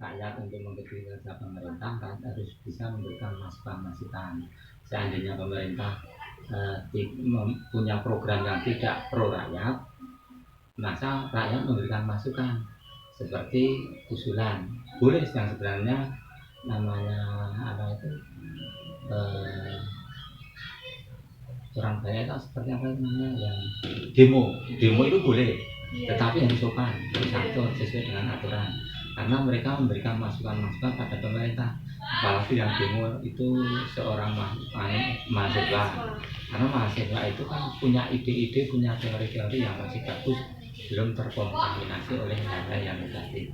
rakyat untuk mengikuti kerja pemerintah, rakyat harus bisa memberikan masukan-masukan. Seandainya pemerintah punya program yang tidak pro rakyat, maka rakyat memberikan masukan seperti usulan. Boleh yang sebenarnya namanya apa itu orang banyak itu seperti apa namanya yang demo itu boleh, tetapi harus sopan, harus atur sesuai dengan aturan, karena mereka memberikan masukan-masukan pada pemerintah. Apalagi yang demo itu seorang mahasiswa, karena mahasiswa itu kan punya ide-ide, punya teori-teori yang masih bagus, belum terkontaminasi oleh hal-hal yang negatif.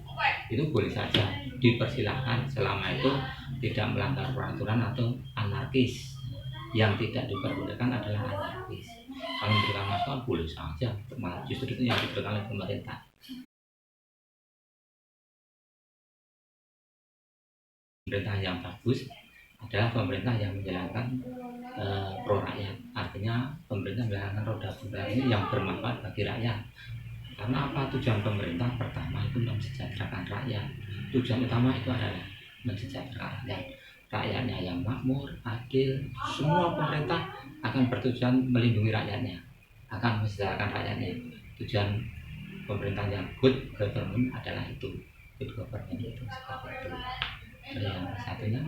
Itu boleh saja dipersilahkan selama itu tidak melanggar peraturan atau anarkis. Yang tidak diperbolehkan adalah anarkis. Kalau memberikan masukan boleh saja, justru itu yang diberikan oleh pemerintah. Pemerintah yang bagus adalah pemerintah yang menjalankan pro rakyat. Artinya pemerintah menjalankan roda pemerintahan ini yang bermanfaat bagi rakyat. Karena apa? Tujuan pemerintah pertama itu mensejahterakan rakyat. Tujuan utama itu adalah mensejahterakan rakyat. Rakyatnya yang makmur, adil. Semua pemerintah akan bertujuan melindungi rakyatnya, akan mensejahterakan rakyatnya. Tujuan pemerintah yang good government adalah itu. Good government itu seperti itu. Yang satunya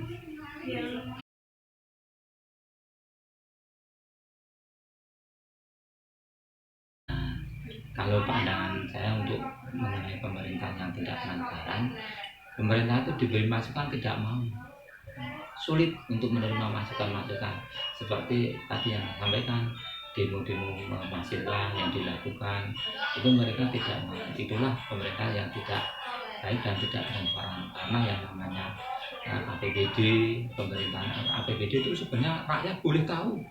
kalau pandangan saya untuk mengenai pemerintah yang tidak transparan, pemerintah itu diberi masukan tidak mau, sulit untuk menerima masukan-masukan seperti tadi yang disampaikan, demo-demo mahasiswa yang dilakukan itu mereka tidak mau. Itulah pemerintah yang tidak baik dan tidak transparan, karena yang namanya APBD, pemerintahan APBD itu sebenarnya rakyat boleh tahu,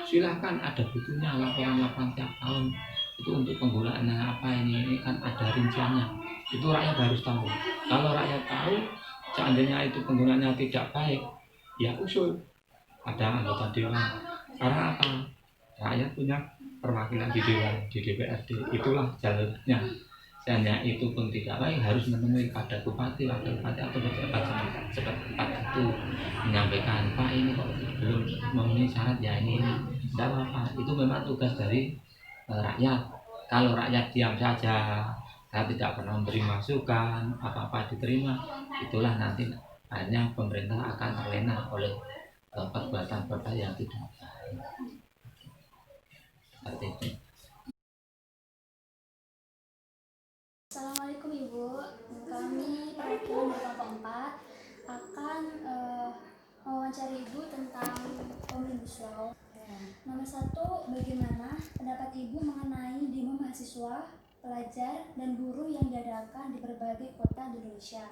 silahkan ada bukunya, laporan-laporan tiap tahun itu untuk penggunaannya apa, ini kan ada rinciannya, itu rakyat harus tahu. Kalau rakyat tahu, seandainya itu penggunaannya tidak baik, ya usul ada anggota dewan. Karena apa? Rakyat punya perwakilan di dewan, di DPRD, itulah jalurnya. Seandainya itu pun tidak baik, harus menemui pada bupati, wakil bupati atau pejabat setempat itu, menyampaikan, Pak ini kok belum memenuhi syarat ya ini. Tidak apa-apa, itu memang tugas dari rakyat. Kalau rakyat diam saja, saya tidak pernah memberi masukan, apa-apa diterima, itulah nanti akhirnya pemerintah akan terlena oleh perbuatan-perbuatan yang tidak baik. Seperti itu. Assalamualaikum Ibu, kami perwakilan dari kelompok 4 akan mewawancari Ibu tentang Omnibus Law. Nomor 1, bagaimana pendapat Ibu mengenai demo mahasiswa, pelajar, dan buruh yang diadakan di berbagai kota di Indonesia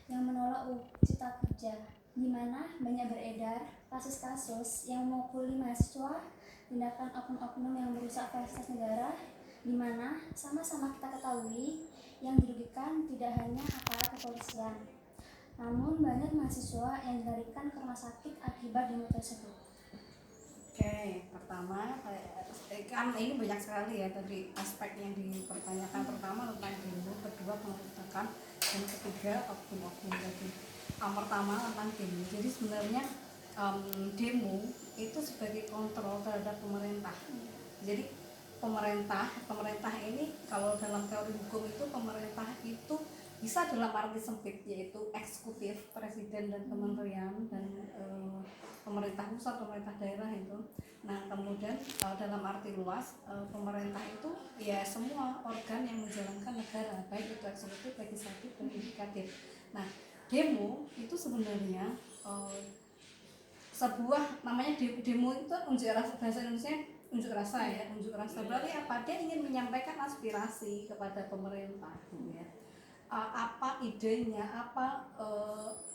yang menolak Cipta Kerja, di mana banyak beredar kasus-kasus yang memukuli mahasiswa, tindakan oknum-oknum yang merusak fasilitas negara, di mana sama-sama kita ketahui yang dirugikan tidak hanya aparat kepolisian, namun banyak mahasiswa yang dilarikan ke rumah sakit akibat demo tersebut. Oke, pertama kan ini banyak sekali ya tadi aspek yang dipertanyakan. Pertama tentang demo, kedua pengerusakan, dan ketiga oknum-oknum tadi. Pertama tentang demo. Jadi sebenarnya demo itu sebagai kontrol terhadap pemerintah. Jadi pemerintah ini kalau dalam teori hukum itu pemerintah itu bisa dalam arti sempit, yaitu eksekutif, presiden dan kementerian, dan pemerintah pusat, pemerintah daerah itu. Nah kemudian dalam arti luas pemerintah itu ya semua organ yang menjalankan negara, baik itu eksekutif, legislatif, dan yudikatif. Nah demo itu sebenarnya sebuah namanya demo itu unjuk rasa, bahasa Indonesia unjuk rasa ya, unjuk rasa berarti apa? Dia ingin menyampaikan aspirasi kepada pemerintah ya. Apa idenya, apa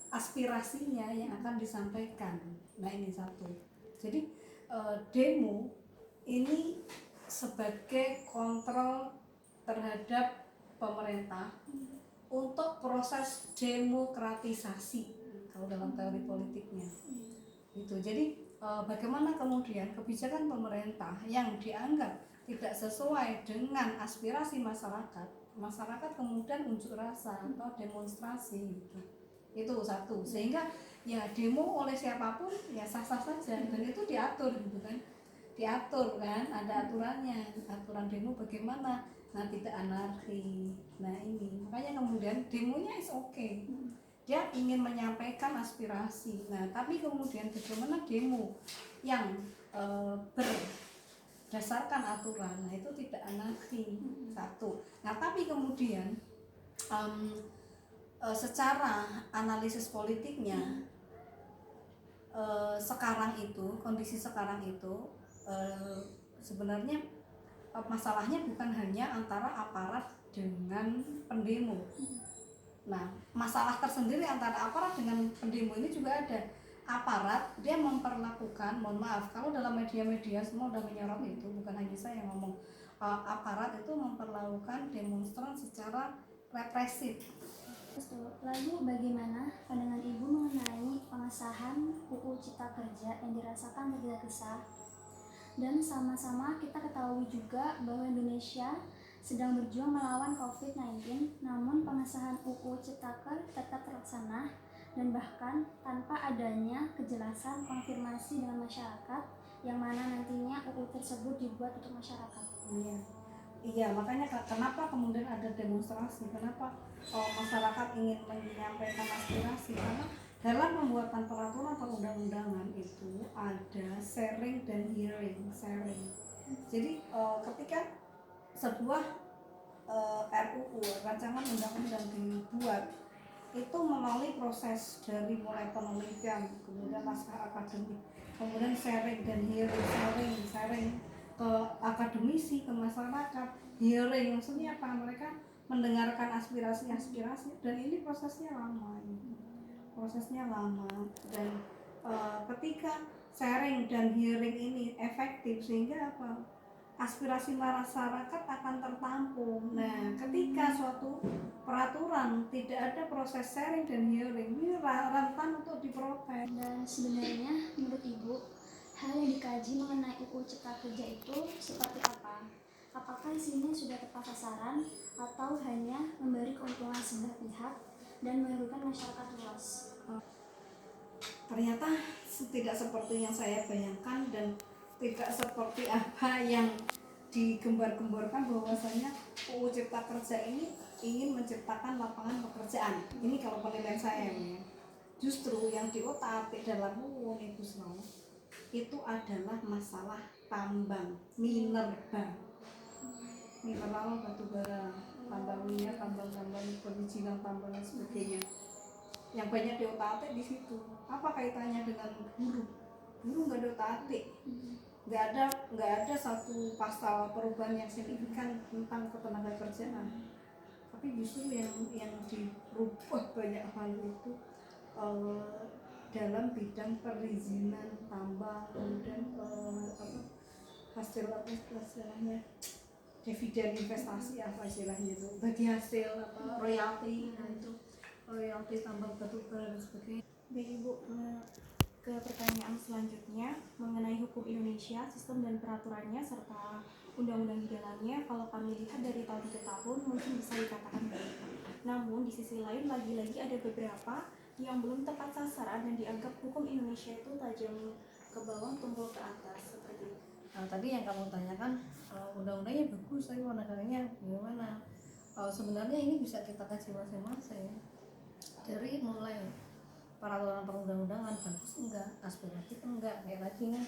aspirasinya yang akan disampaikan. Nah ini satu. Jadi demo ini sebagai kontrol terhadap pemerintah untuk proses demokratisasi kalau dalam teori politiknya itu. Jadi bagaimana kemudian kebijakan pemerintah yang dianggap tidak sesuai dengan aspirasi masyarakat masyarakat kemudian unjuk rasa atau demonstrasi gitu. Itu satu, sehingga ya demo oleh siapapun ya sah-sah saja, dan itu diatur gitu kan, diatur kan, ada aturannya, aturan demo bagaimana, nah tidak anarki. Nah ini makanya kemudian demonya is okay, dia ingin menyampaikan aspirasi. Nah tapi kemudian bagaimana demo yang berdasarkan aturan, nah itu tidak anarki. Satu. Nah tapi kemudian secara analisis politiknya, sekarang itu, kondisi sekarang itu sebenarnya masalahnya bukan hanya antara aparat dengan pendemo. Nah, masalah tersendiri antara aparat dengan pendemo ini juga ada. Aparat dia memperlakukan, mohon maaf kalau dalam media-media semua udah menyorot itu, bukan hanya saya yang ngomong, aparat itu memperlakukan demonstran secara represif. Lalu bagaimana pandangan Ibu mengenai pengesahan UU Cipta Kerja yang dirasakan tergesa-gesa? Dan sama-sama kita ketahui juga bahwa Indonesia sedang berjuang melawan COVID-19, namun pengesahan UU Ciptaker tetap terlaksana dan bahkan tanpa adanya kejelasan konfirmasi dengan masyarakat yang mana nantinya UU tersebut dibuat untuk masyarakat. Iya, makanya kenapa kemudian ada demonstrasi, kenapa masyarakat ingin menyampaikan aspirasi, karena dalam pembuatan peraturan perundang-undangan itu ada sharing dan hearing. Jadi ketika sebuah RUU, rancangan undang-undang dibuat, itu melalui proses dari mulai penelitian, kemudian naskah akademik, kemudian sharing dan hearing, sharing ke akademisi, ke masyarakat. Hearing maksudnya apa? Mereka mendengarkan aspirasi, dan ini prosesnya lama dan ketika sharing dan hearing ini efektif, sehingga apa? Aspirasi masyarakat akan tertampung. Nah, ketika suatu peraturan tidak ada proses sharing dan hearing, ini rentan untuk diprotes. Dan sebenarnya menurut Ibu, hal yang dikaji mengenai UU Cipta Kerja itu seperti apa? Apakah isinya sudah tepat sasaran atau hanya memberi keuntungan sebelah pihak dan merugikan masyarakat luas? Ternyata tidak seperti yang saya bayangkan dan tidak seperti apa yang digembar-gemborkan, bahwasanya UU Cipta Kerja ini ingin menciptakan lapangan pekerjaan. Ini kalau penilaian saya ya. Justru yang diotak-atik dalam UU Omnibus Law itu adalah masalah tambang, mineral, batubara, tambang minyak, tambang perizinan tambang dan sebagainya. Yang banyak diotak-atik di situ. Apa kaitannya dengan buruh? Buruh nggak diotak-atik. Nggak ada satu pasal perubahan yang signifikan tentang ketenaga kerjaan. Tapi justru yang dirubah banyak hal itu dalam bidang perizinan tambang, kemudian hasil apa istilahnya, dividen investasi apa istilahnya itu, bagi hasil apa royalti, nah itu royalti tambang batubara dan sebagainya. Baik Ibu, ke pertanyaan selanjutnya mengenai hukum Indonesia, sistem dan peraturannya serta undang-undang di dalamnya. Kalau kami lihat dari tahun ke tahun mungkin bisa dikatakan baik. Namun di sisi lain lagi-lagi ada beberapa yang belum tepat sasaran dan dianggap hukum Indonesia itu tajam ke bawah tumpul ke atas seperti itu. Nah, tadi yang kamu tanyakan undang-undangnya bagus, tapi penegakannya gimana? Sebenarnya ini bisa kita kaji masing-masing dari mulai peraturan perundang-undangan bagus enggak, aspiratif enggak, kayak tadi nih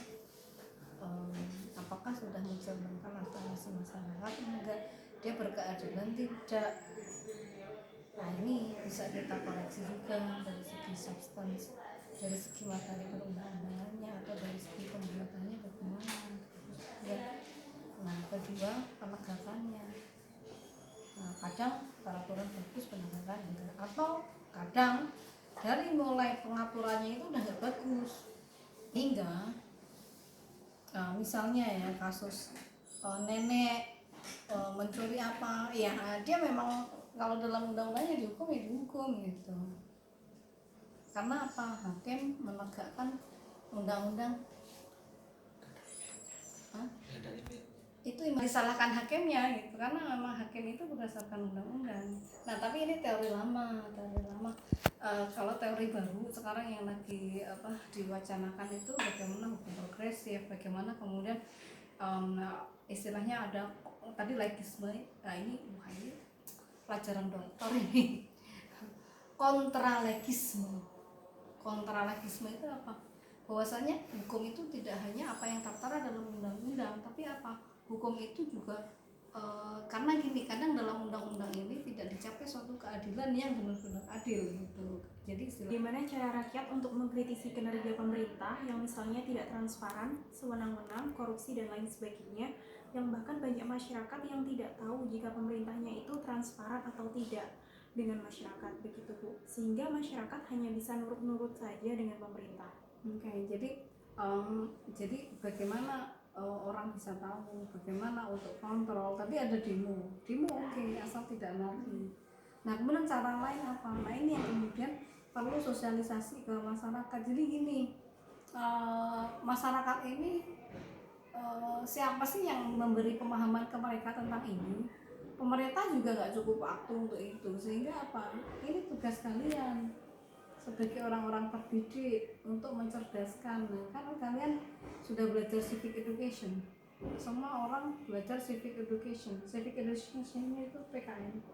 apakah sudah mencerminkan aspirasi masyarakat enggak, dia berkeadilan tidak. Nah ini bisa kita koreksi juga dari segi substance, dari segi materi perundang-undangannya atau dari segi pembuatannya bagaimana ya. Nah kedua penegakannya, nah kadang peraturan bagus penegakan enggak, atau kadang dari mulai pengaturannya itu udah nggak bagus, hingga misalnya ya kasus nenek mencuri apa ya, dia memang kalau dalam undang-undangnya dihukum ya dihukum gitu, karena apa, hakim menegakkan undang-undang itu disalahkan hakimnya gitu, karena memang hakim itu berdasarkan undang-undang. Nah tapi ini teori lama. Kalau teori baru sekarang yang lagi diwacanakan itu bagaimana hukum progresif, bagaimana kemudian istilahnya ada tadi legisme. Nah ini pelajaran dokter ini. Kontralegisme itu apa? Bahwasanya hukum itu tidak hanya apa yang tertera dalam undang-undang, tapi apa? Hukum itu juga karena gini, kadang dalam undang-undang ini tidak dicapai suatu keadilan yang benar-benar adil gitu. Jadi Bagaimana cara rakyat untuk mengkritisi kinerja pemerintah yang misalnya tidak transparan, sewenang-wenang, korupsi dan lain sebagainya, yang bahkan banyak masyarakat yang tidak tahu jika pemerintahnya itu transparan atau tidak dengan masyarakat, begitu Bu, sehingga masyarakat hanya bisa nurut-nurut saja dengan pemerintah. Oke, jadi bagaimana orang bisa tahu, bagaimana untuk kontrol? Tadi ada demo oke, asal tidak lari. Nah kemudian cara lain apa? Nah ini yang kemudian perlu sosialisasi ke masyarakat. Jadi gini, masyarakat ini siapa sih yang memberi pemahaman ke mereka tentang ini? Pemerintah juga nggak cukup waktu untuk itu, sehingga apa? Ini tugas kalian sebagai orang-orang terdidik untuk mencerdaskan. Nah, kan kalian sudah belajar civic education, semua orang belajar civic education itu PKN.